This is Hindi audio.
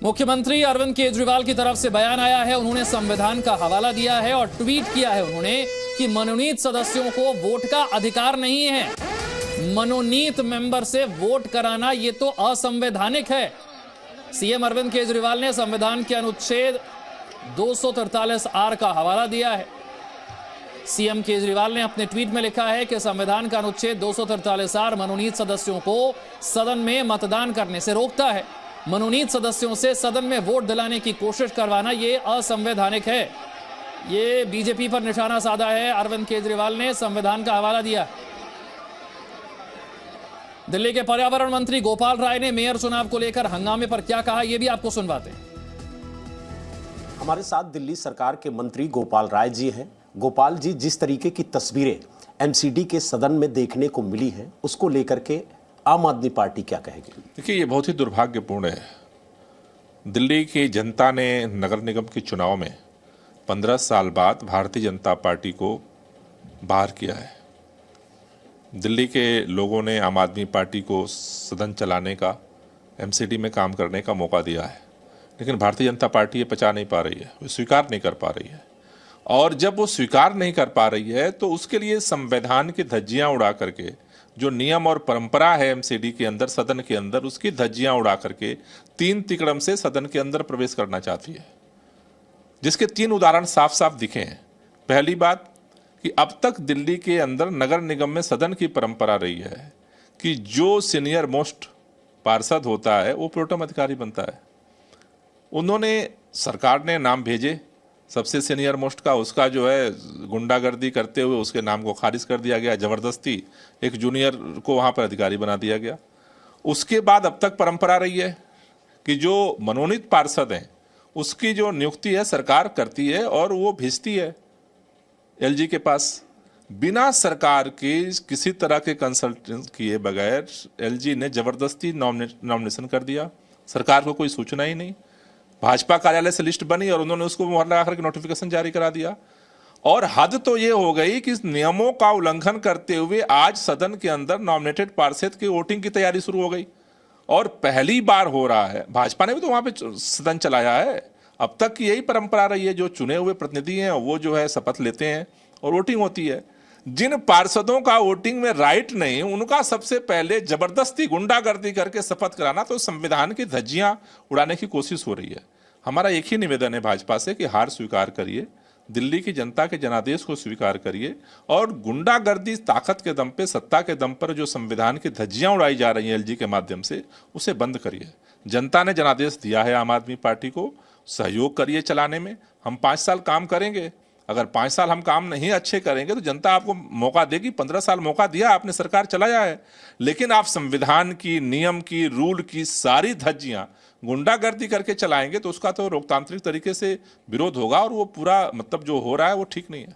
मुख्यमंत्री अरविंद केजरीवाल की तरफ से बयान आया है। उन्होंने संविधान का हवाला दिया है और ट्वीट किया है उन्होंने कि मनोनीत सदस्यों को वोट का अधिकार नहीं है। मनोनीत मेंबर से वोट कराना यह तो असंवैधानिक है। सीएम अरविंद केजरीवाल ने संविधान के अनुच्छेद 243 आर का हवाला दिया है। सीएम केजरीवाल ने अपने ट्वीट में लिखा है कि संविधान का अनुच्छेद 243 आर मनोनीत सदस्यों को सदन में मतदान करने से रोकता है। मनोनीत सदस्यों से सदन में वोट दिलाने की कोशिश करवाना यह असंवैधानिक है। ये बीजेपी पर निशाना साधा है। अरविंद केजरीवाल ने संविधान का हवाला दिया। दिल्ली के पर्यावरण मंत्री गोपाल राय ने मेयर चुनाव को लेकर हंगामे पर क्या कहा, यह भी आपको सुनवाते हैं। हमारे साथ दिल्ली सरकार के मंत्री गोपाल राय जी हैं। गोपाल जी, जिस तरीके की तस्वीरें एमसीडी के सदन में देखने को मिली है, उसको लेकर के आम आदमी पार्टी क्या कहेगी? देखिए, ये बहुत ही दुर्भाग्यपूर्ण है। दिल्ली की जनता ने नगर निगम के चुनाव में 15 साल बाद भारतीय जनता पार्टी को बाहर किया है। दिल्ली के लोगों ने आम आदमी पार्टी को सदन चलाने का, एमसीडी में काम करने का मौका दिया है, लेकिन भारतीय जनता पार्टी ये पचा नहीं पा रही है, वो स्वीकार नहीं कर पा रही है। और जब वो स्वीकार नहीं कर पा रही है तो उसके लिए संविधान की धज्जियां उड़ा करके, जो नियम और परंपरा है एमसीडी के अंदर, सदन के अंदर, उसकी धज्जियां उड़ा करके 3 तिकड़म से सदन के अंदर प्रवेश करना चाहती है, जिसके 3 उदाहरण साफ साफ दिखे हैं। पहली बात कि अब तक दिल्ली के अंदर नगर निगम में सदन की परंपरा रही है कि जो सीनियर मोस्ट पार्षद होता है वो प्रोटेम अधिकारी बनता है। उन्होंने, सरकार ने नाम भेजे सबसे सीनियर मोस्ट का, उसका जो है गुंडागर्दी करते हुए उसके नाम को खारिज कर दिया गया। ज़बरदस्ती एक जूनियर को वहाँ पर अधिकारी बना दिया गया। उसके बाद अब तक परंपरा रही है कि जो मनोनीत पार्षद हैं उसकी जो नियुक्ति है सरकार करती है और वो भेजती है एलजी के पास। बिना सरकार के किसी तरह के कंसल्टेंस किए बगैर एलजी ने ज़बरदस्ती नॉमिनेशन कर दिया। सरकार को कोई सूचना ही नहीं। भाजपा कार्यालय से लिस्ट बनी और उन्होंने उसको मुहर लगा करके नोटिफिकेशन जारी करा दिया। और हद तो ये हो गई कि नियमों का उल्लंघन करते हुए आज सदन के अंदर नॉमिनेटेड पार्षद की वोटिंग की तैयारी शुरू हो गई। और पहली बार हो रहा है, भाजपा ने भी तो वहां पे सदन चलाया है। अब तक की यही परंपरा रही है, जो चुने हुए प्रतिनिधि हैं वो जो है शपथ लेते हैं और वोटिंग होती है। जिन पार्षदों का वोटिंग में राइट नहीं, उनका सबसे पहले जबरदस्ती गुंडागर्दी करके शपथ कराना, तो संविधान की धज्जियां उड़ाने की कोशिश हो रही है। हमारा एक ही निवेदन है भाजपा से कि हार स्वीकार करिए, दिल्ली की जनता के जनादेश को स्वीकार करिए और गुंडागर्दी ताकत के दम पे, सत्ता के दम पर जो संविधान की धज्जियां उड़ाई जा रही हैं एलजी के माध्यम से, उसे बंद करिए। जनता ने जनादेश दिया है आम आदमी पार्टी को, सहयोग करिए चलाने में। हम 5 साल काम करेंगे। अगर 5 साल हम काम नहीं अच्छे करेंगे तो जनता आपको मौका देगी। 15 साल मौका दिया आपने, सरकार चलाया है, लेकिन आप संविधान की, नियम की, रूल की सारी धज्जियां गुंडागर्दी करके चलाएंगे तो उसका तो लोकतांत्रिक तरीके से विरोध होगा और वो पूरा मतलब जो हो रहा है वो ठीक नहीं है।